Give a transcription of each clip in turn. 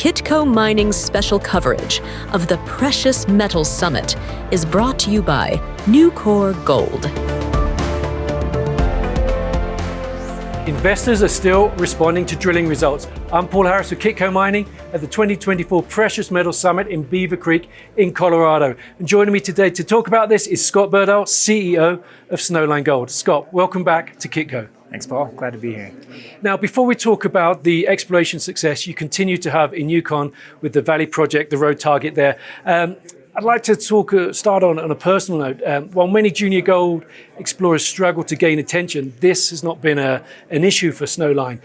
Kitco Mining's special coverage of the Precious Metals Summit is brought to you by Yukon Gold. Investors are still responding to drilling results. I'm Paul Harris with Kitco Mining at the 2024 Precious Metals Summit in Beaver Creek in Colorado. And joining me today to talk about this is Scott Berdahl, CEO of Snowline Gold. Scott, welcome back to Kitco. Thanks, Paul. Glad to be here. Now, before we talk about the exploration success you continue to have in Yukon with the Valley Project, the road target there, I'd like to start on a personal note. While many junior gold explorers struggle to gain attention, this has not been an issue for Snowline,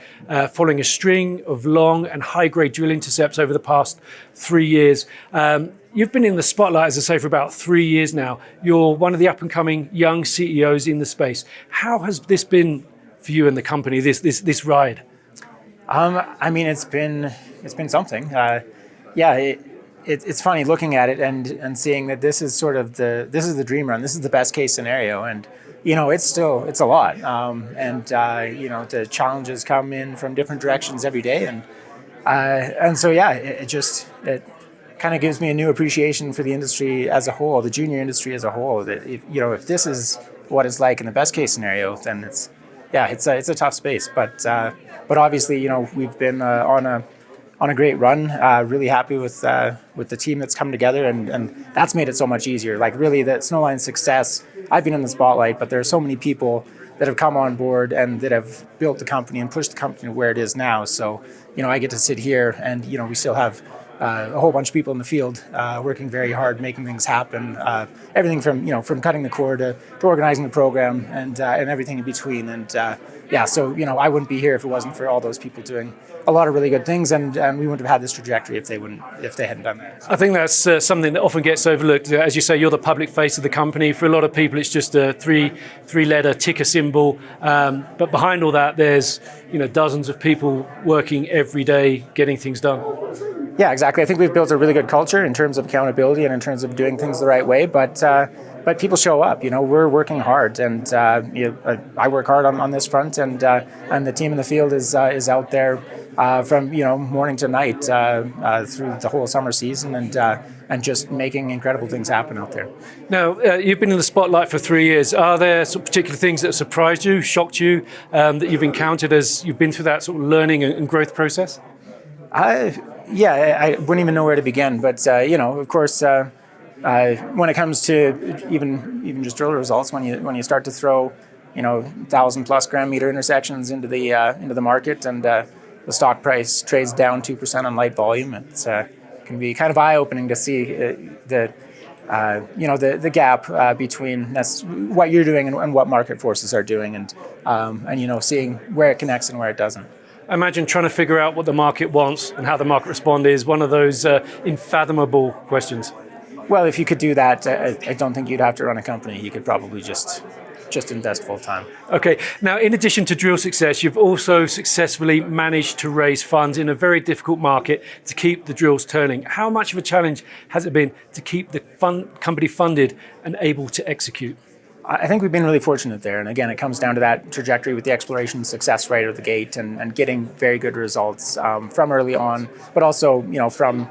following a string of long and high-grade drill intercepts over the past 3 years. You've been in the spotlight, as I say, for about 3 years now. You're one of the up-and-coming young CEOs in the space. How has this been for you and the company, this ride? I mean, it's been something. It's funny looking at it and seeing that this is the dream run. This is the best case scenario, and it's a lot. The challenges come in from different directions every day, it kind of gives me a new appreciation for the industry as a whole, the junior industry as a whole. That if this is what it's like in the best case scenario, then it's a tough space. But obviously, we've been on a great run. Really happy with the team that's come together, and that's made it so much easier. Like really, the Snowline success. I've been in the spotlight, but there are so many people that have come on board and that have built the company and pushed the company to where it is now. So I get to sit here, and we still have a whole bunch of people in the field working very hard, making things happen. Everything from cutting the core to organizing the program and everything in between. And so I wouldn't be here if it wasn't for all those people doing a lot of really good things, and we wouldn't have had this trajectory if they hadn't done that. I think that's something that often gets overlooked. As you say, you're the public face of the company. For a lot of people, it's just a three-letter ticker symbol. But behind all that, there's dozens of people working every day getting things done. Yeah, exactly. I think we've built a really good culture in terms of accountability and in terms of doing things the right way. But people show up. We're working hard, and I work hard on this front, and the team in the field is out there from morning to night through the whole summer season, and just making incredible things happen out there. Now, you've been in the spotlight for 3 years. Are there particular things that surprised you, shocked you, that you've encountered as you've been through that sort of learning and growth process? I wouldn't even know where to begin, but of course, when it comes to even just drill results, when you start to throw 1,000+ gram meter intersections into the market, and the stock price trades down 2% on light volume, it can be kind of eye-opening to see the gap between what you're doing and what market forces are doing, and seeing where it connects and where it doesn't. I imagine trying to figure out what the market wants and how the market responds is one of those unfathomable questions. Well, if you could do that, I don't think you'd have to run a company. You could probably just invest full time. Okay. Now, in addition to drill success, you've also successfully managed to raise funds in a very difficult market to keep the drills turning. How much of a challenge has it been to keep the company funded and able to execute? I think we've been really fortunate there. And again, it comes down to that trajectory with the exploration success right out of the gate, and getting very good results from early on, but also from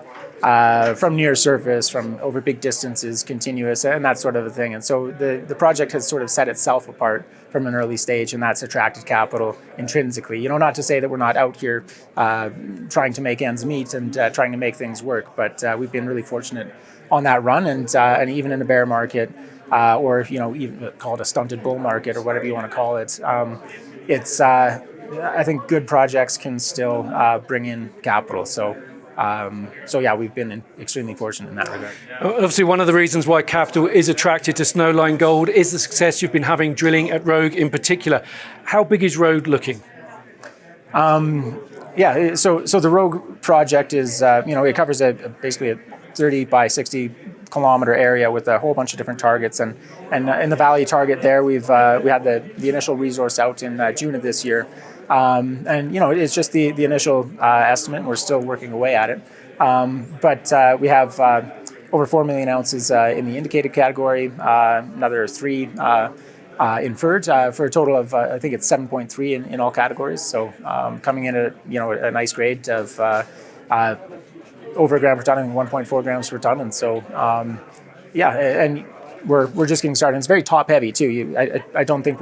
near surface, from over big distances, continuous, and that sort of a thing. And so the project has sort of set itself apart from an early stage, and that's attracted capital intrinsically. Not to say that we're not out here trying to make ends meet and trying to make things work, but we've been really fortunate on that run, and even in a bear market, or even call it a stunted bull market or whatever you want to call it. I think good projects can still bring in capital. So we've been extremely fortunate in that regard. Obviously, one of the reasons why capital is attracted to Snowline Gold is the success you've been having drilling at Rogue in particular. How big is Rogue looking? So the Rogue project is, it covers basically a 30 by 60 kilometer area with a whole bunch of different targets, and in the Valley target there, we had the initial resource out in June of this year, it's just the initial estimate. We're still working away at it, but we have over 4 million ounces in the indicated category, another 3 inferred, for a total of I think it's 7.3 in all categories. So coming in at a nice grade of over a gram per ton, I think 1.4 grams per ton. And so, and we're just getting started. It's very top heavy too. I don't think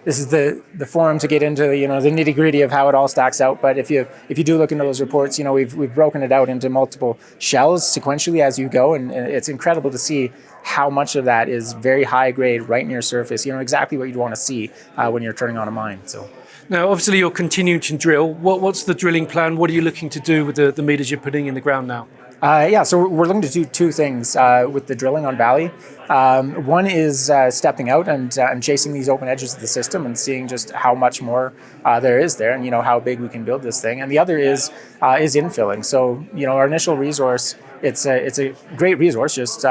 this is the forum to get into the nitty gritty of how it all stacks out. But if you do look into those reports, we've broken it out into multiple shells sequentially as you go, and it's incredible to see how much of that is very high grade, right near surface. Exactly what you'd want to see when you're turning on a mine. So. Now, obviously, you're continuing to drill. What's the drilling plan? What are you looking to do with the meters you're putting in the ground now? So we're looking to do two things with the drilling on Valley. One is stepping out and chasing these open edges of the system and seeing just how much more there is there, and how big we can build this thing. And the other is infilling. So our initial resource, it's a great resource. Just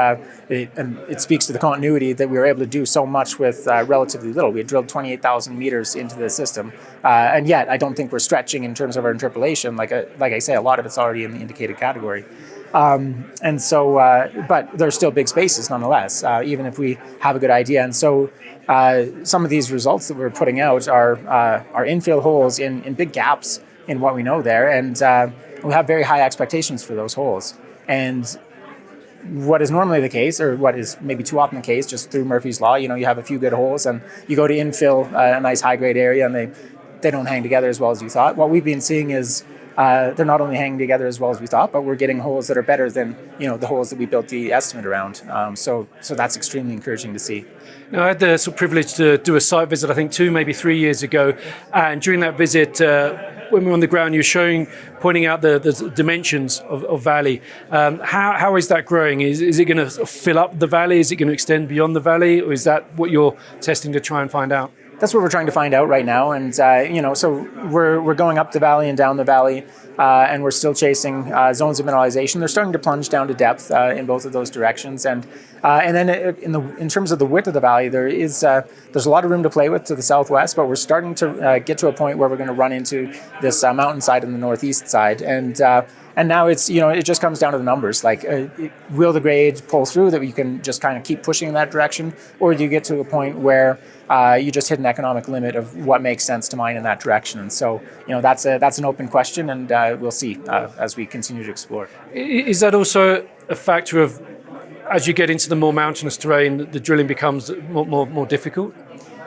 it speaks to the continuity that we were able to do so much with relatively little. We had drilled 28,000 meters into the system, and yet I don't think we're stretching in terms of our interpolation. Like I say, a lot of it's already in the indicated category. And so, but there's still big spaces nonetheless, even if we have a good idea. And so, some of these results that we're putting out are infill holes in big gaps in what we know there, and we have very high expectations for those holes. And what is normally the case, or what is maybe too often the case, just through Murphy's Law, you have a few good holes, and you go to infill a nice high grade area, and they don't hang together as well as you thought. What we've been seeing is they're not only hanging together as well as we thought, but we're getting holes that are better than the holes that we built the estimate around. So that's extremely encouraging to see. Now, I had the sort of privilege to do a site visit, I think 2, maybe 3 years ago, and during that visit, when we were on the ground, you were pointing out the dimensions of Valley. How is that growing? Is it going to fill up the valley? Is it going to extend beyond the valley, or is that what you're testing to try and find out? That's what we're trying to find out right now, and so we're going up the valley and down the valley, and we're still chasing zones of mineralization. They're starting to plunge down to depth in both of those directions, and then in terms of the width of the valley, there's a lot of room to play with to the southwest, but we're starting to get to a point where we're going to run into this mountainside on the northeast side, and now it's it just comes down to the numbers. Like, will the grade pull through that you can just kind of keep pushing in that direction, or do you get to a point where you just hit an economic limit of what makes sense to mine in that direction? And so that's an open question, and we'll see as we continue to explore. Is that also a factor of, as you get into the more mountainous terrain, the drilling becomes more difficult?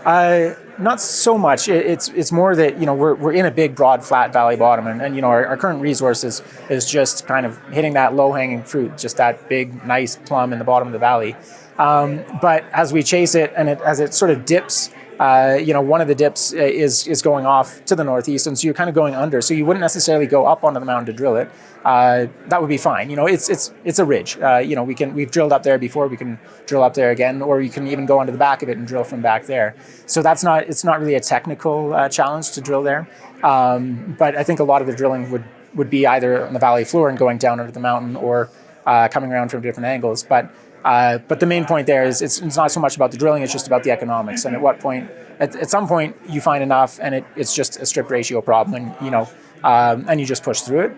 Not so much. It's more that we're in a big, broad, flat valley bottom, and our current resource is just kind of hitting that low-hanging fruit, just that big, nice plum in the bottom of the valley. But as we chase it, and as it sort of dips, one of the dips is going off to the northeast, and so you're kind of going under. So you wouldn't necessarily go up onto the mountain to drill it. That would be fine. It's a ridge. We've drilled up there before. We can drill up there again, or you can even go onto the back of it and drill from back there. So it's not really a technical challenge to drill there. But I think a lot of the drilling would be either on the valley floor and going down under the mountain, or coming around from different angles. But the main point there is it's not so much about the drilling, it's just about the economics. And at what point, at some point, you find enough, and it's just a strip ratio problem, and you just push through it.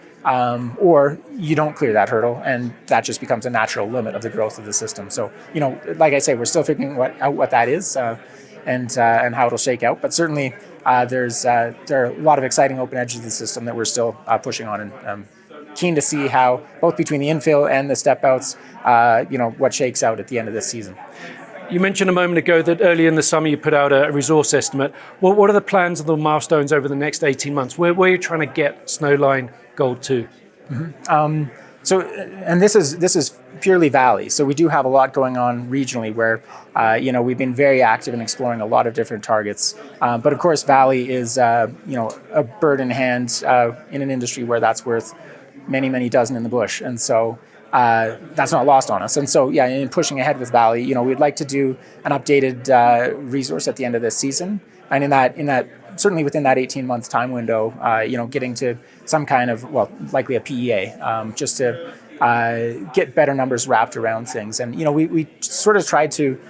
Or you don't clear that hurdle, and that just becomes a natural limit of the growth of the system. So, like I say, we're still figuring out what that is, and how it'll shake out. But certainly, there are a lot of exciting open edges of the system that we're still pushing on, and keen to see how, both between the infill and the step outs, what shakes out at the end of this season. You mentioned a moment ago that early in the summer you put out a resource estimate. What are the plans of the milestones over the next 18 months? Where are you trying to get Snowline Gold to? Mm-hmm. And this is purely Valley. So we do have a lot going on regionally where, we've been very active in exploring a lot of different targets. But of course, Valley is, a bird in hand in an industry where that's worth many, many dozen in the bush. And so that's not lost on us. And so, in pushing ahead with Valley, we'd like to do an updated resource at the end of this season. And in that certainly within that 18-month time window, getting to some kind of, likely a PEA, just to get better numbers wrapped around things. And, we sort of tried to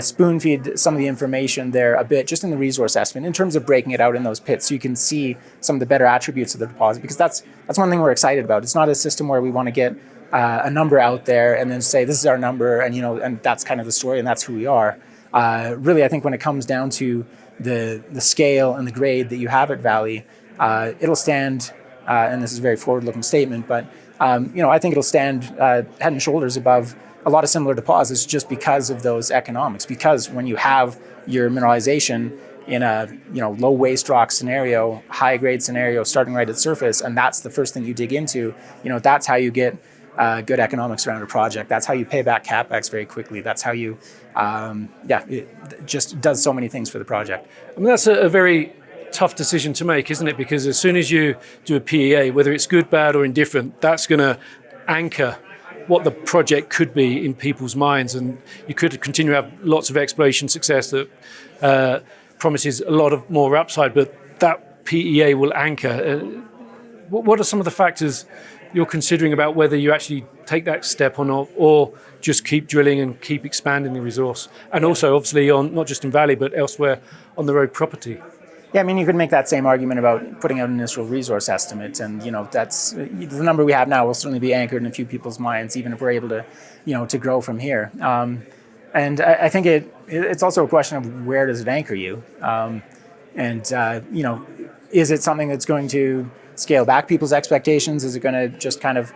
spoon feed some of the information there a bit, just in the resource estimate, in terms of breaking it out in those pits so you can see some of the better attributes of the deposit, because that's one thing we're excited about. It's not a system where we want to get a number out there and then say, this is our number, and, and that's kind of the story and that's who we are. Really, I think when it comes down to the scale and the grade that you have at Valley, it'll stand, and this is a very forward-looking statement, but I think it'll stand head and shoulders above a lot of similar deposits just because of those economics. Because when you have your mineralization in a low waste rock scenario, high grade scenario, starting right at surface, and that's the first thing you dig into, that's how you get good economics around a project. That's how you pay back capex very quickly. That's how you, it just does so many things for the project. I mean, that's a very tough decision to make, isn't it? Because as soon as you do a PEA, whether it's good, bad, or indifferent, that's going to anchor what the project could be in people's minds, and you could continue to have lots of exploration success that promises a lot of more upside, but that PEA will anchor. What are some of the factors you're considering about whether you actually take that step or not, or just keep drilling and keep expanding the resource? And also, obviously, on not just in Valley, but elsewhere on the road property. Yeah, I mean, you could make that same argument about putting out an initial resource estimate, and that's the number we have now will certainly be anchored in a few people's minds, even if we're able to, to grow from here. And I think it's also a question of where does it anchor you, is it something that's going to scale back people's expectations? Is it going to just kind of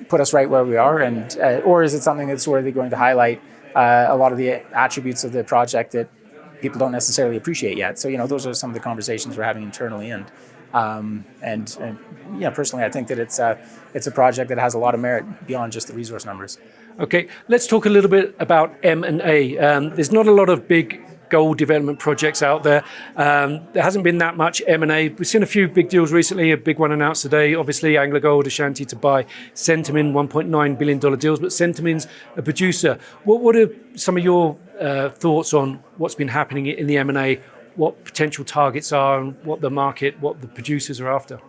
put us right where we are, and or is it something that's really going to highlight a lot of the attributes of the project that people don't necessarily appreciate yet? So those are some of the conversations we're having internally, and personally, I think that it's a project that has a lot of merit beyond just the resource numbers. Okay, let's talk a little bit about M&A. There's not a lot of big gold development projects out there. There hasn't been that much M&A. We've seen a few big deals recently, a big one announced today, obviously AngloGold Ashanti to buy Centamin, $1.9 billion deals, but Centamin's a producer. What are some of your thoughts on what's been happening in the M&A, what potential targets are, and what the market, what the producers are after?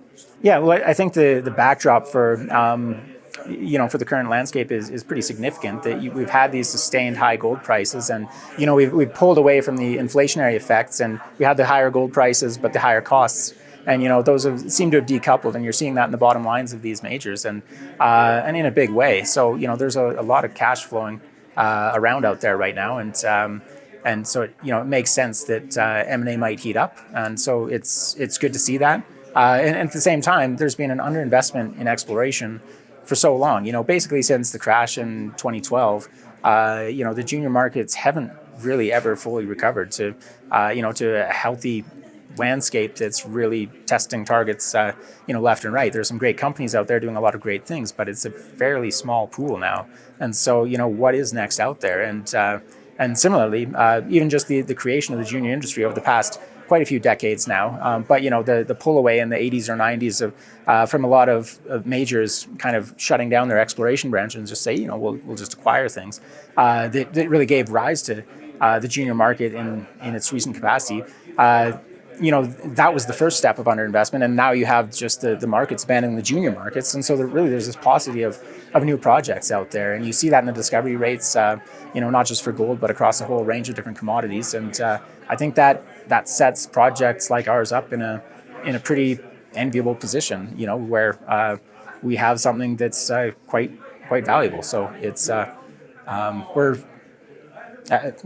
Yeah, well, I think the backdrop for for the current landscape is pretty significant. That we've had these sustained high gold prices, and we've pulled away from the inflationary effects, and we had the higher gold prices but the higher costs, and those seem to have decoupled, and you're seeing that in the bottom lines of these majors, and in a big way. So there's a lot of cash flowing around out there right now, and so it makes sense that M&A might heat up, and so it's good to see that. And at the same time, there's been an underinvestment in exploration for so long. Basically since the crash in 2012, the junior markets haven't really ever fully recovered to a healthy landscape that's really testing targets, left and right. There's some great companies out there doing a lot of great things, but it's a fairly small pool now. And so, what is next out there? And similarly, even just the creation of the junior industry over the past quite a few decades now, but the pull away in the 80s or 90s from a lot of majors kind of shutting down their exploration branch and just say, we'll just acquire things, that really gave rise to the junior market in its recent capacity. That was the first step of underinvestment, and now you have just the markets abandoning the junior markets, and so there's this paucity of new projects out there, and you see that in the discovery rates, not just for gold but across a whole range of different commodities, and I think that sets projects like ours up in a pretty enviable position, where we have something that's quite valuable. So it's we're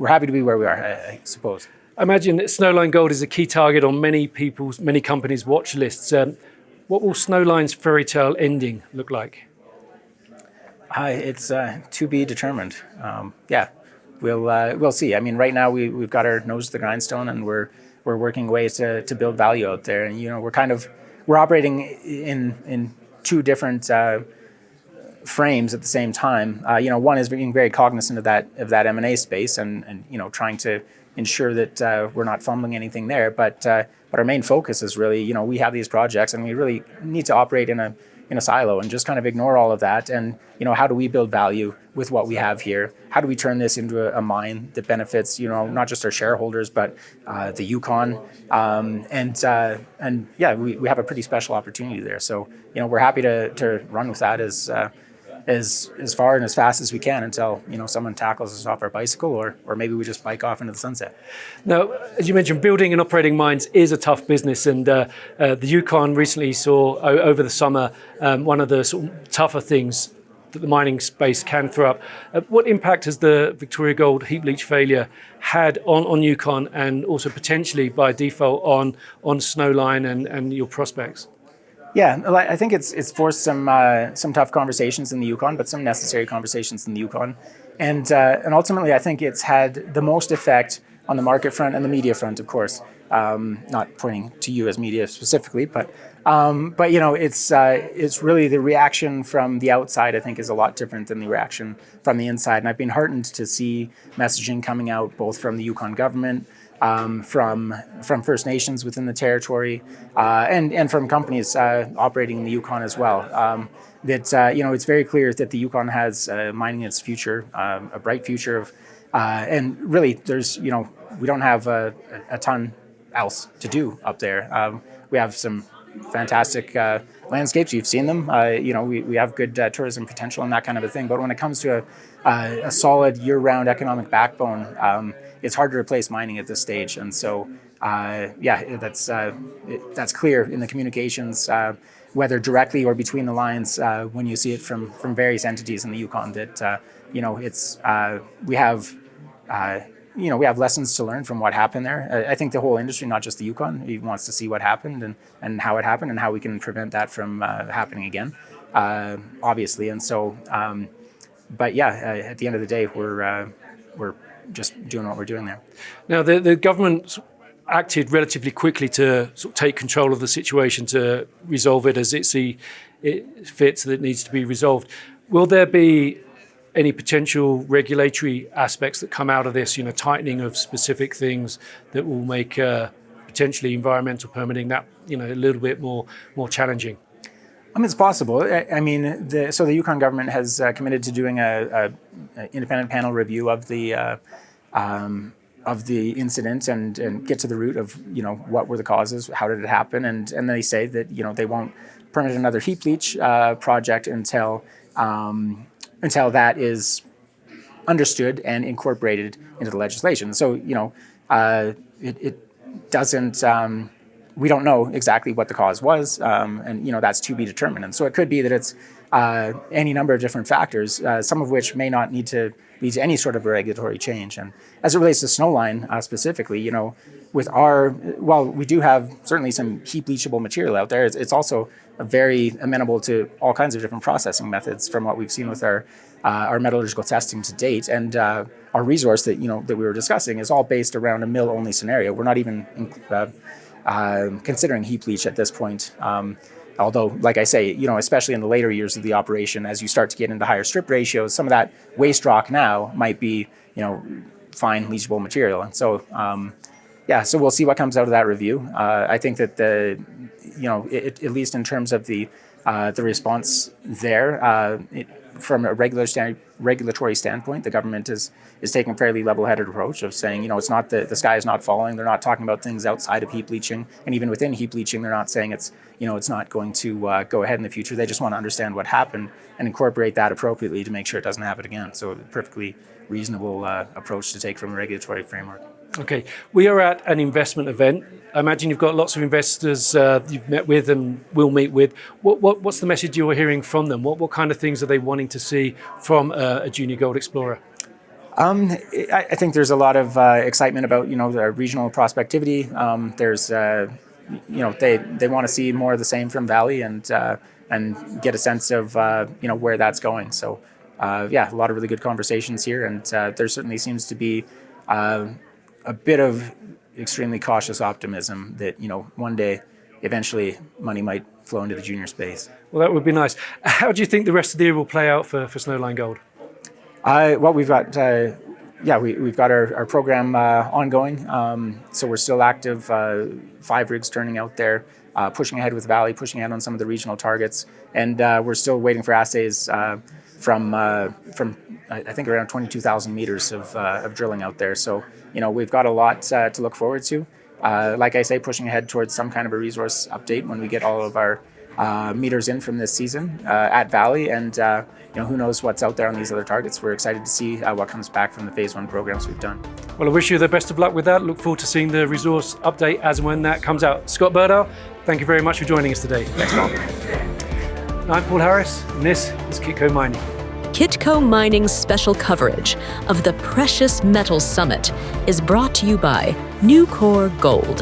happy to be where we are, I suppose. I imagine that Snowline Gold is a key target on many companies' watch lists. What will Snowline's fairy tale ending look like? It's to be determined. We'll see. I mean, right now we've got our nose to the grindstone, and we're working ways to build value out there. And we're operating in two different frames at the same time. One is being very cognizant of that M&A space, and trying to ensure that we're not fumbling anything there. But our main focus is really, we have these projects, and we really need to operate in a silo and just kind of ignore all of that. And how do we build value with what we have here? How do we turn this into a mine that benefits not just our shareholders but the Yukon? We have a pretty special opportunity there. So we're happy to run with that as far and as fast as we can until someone tackles us off our bicycle, or maybe we just bike off into the sunset. Now, as you mentioned, building and operating mines is a tough business, and the Yukon recently saw over the summer one of the sort of tougher things that the mining space can throw up. What impact has the Victoria Gold heap leach failure had on Yukon, and also potentially by default on Snowline and your prospects? Yeah, I think it's forced some tough conversations in the Yukon, but some necessary conversations in the Yukon, and ultimately I think it's had the most effect on the market front and the media front, of course. Not pointing to you as media specifically, but it's really the reaction from the outside. I think is a lot different than the reaction from the inside, and I've been heartened to see messaging coming out both from the Yukon government, from First Nations within the territory, and from companies operating in the Yukon as well. It's very clear that the Yukon has mining in its future, a bright future of, and really there's we don't have a ton else to do up there. We have some fantastic landscapes. You've seen them. We have good tourism potential and that kind of a thing. But when it comes to a solid year-round economic backbone, it's hard to replace mining at this stage. And so, that's clear in the communications, whether directly or between the lines, when you see it from various entities in the Yukon. That we have lessons to learn from what happened there. I think the whole industry, not just the Yukon, wants to see what happened and how it happened and how we can prevent that from happening again, obviously. And so, at the end of the day, we're just doing what we're doing there. Now, the government acted relatively quickly to sort of take control of the situation, to resolve it as it fits that it needs to be resolved. Will there be any potential regulatory aspects that come out of this, tightening of specific things that will make potentially environmental permitting that, a little bit more challenging? It's possible. The Yukon government has committed to doing a independent panel review of the incident and get to the root of what were the causes, how did it happen, and they say that they won't permit another heap leach project until that is understood and incorporated into the legislation. So it doesn't. We don't know exactly what the cause was, and that's to be determined. And so it could be that it's any number of different factors, some of which may not need to lead to any sort of a regulatory change. And as it relates to Snowline specifically, while we do have certainly some heap leachable material out there, it's also very amenable to all kinds of different processing methods from what we've seen with our metallurgical testing to date. And our resource that we were discussing is all based around a mill-only scenario. We're not even considering heap leach at this point. Although, like I say, especially in the later years of the operation, as you start to get into higher strip ratios, some of that waste rock now might be, fine leachable material. And so, so we'll see what comes out of that review. I think that at least in terms of the response there, from a regulatory standpoint, the government is taking a fairly level-headed approach of saying, it's not the sky is not falling. They're not talking about things outside of heap leaching, and even within heap leaching, they're not saying it's not going to go ahead in the future. They just want to understand what happened and incorporate that appropriately to make sure it doesn't happen again. So, a perfectly reasonable approach to take from a regulatory framework. Okay, we are at an investment event. I imagine you've got lots of investors you've met with and will meet with. What's the message you're hearing from them? What kind of things are they wanting to see from a junior gold explorer? I think there's a lot of excitement about the regional prospectivity. There's they want to see more of the same from Valley and get a sense of where that's going. So a lot of really good conversations here, and there certainly seems to be a bit of extremely cautious optimism that one day eventually money might flow into the junior space. Well, that would be nice. How do you think the rest of the year will play out for Snowline Gold? Well, we've got we've got our program ongoing, so we're still active. 5 rigs turning out there, pushing ahead with Valley, pushing ahead on some of the regional targets, and we're still waiting for assays from I think around 22,000 meters of drilling out there. So we've got a lot to look forward to. Like I say, pushing ahead towards some kind of a resource update when we get all of our meters in from this season at Valley, and who knows what's out there on these other targets. We're excited to see what comes back from the phase 1 programs we've done. Well, I wish you the best of luck with that. Look forward to seeing the resource update as and when that comes out. Scott Berdahl, thank you very much for joining us today. Thanks, Paul. I'm Paul Harris, and this is Kitco Mining. Kitco Mining's special coverage of the Precious Metals Summit is brought to you by Yukon Gold.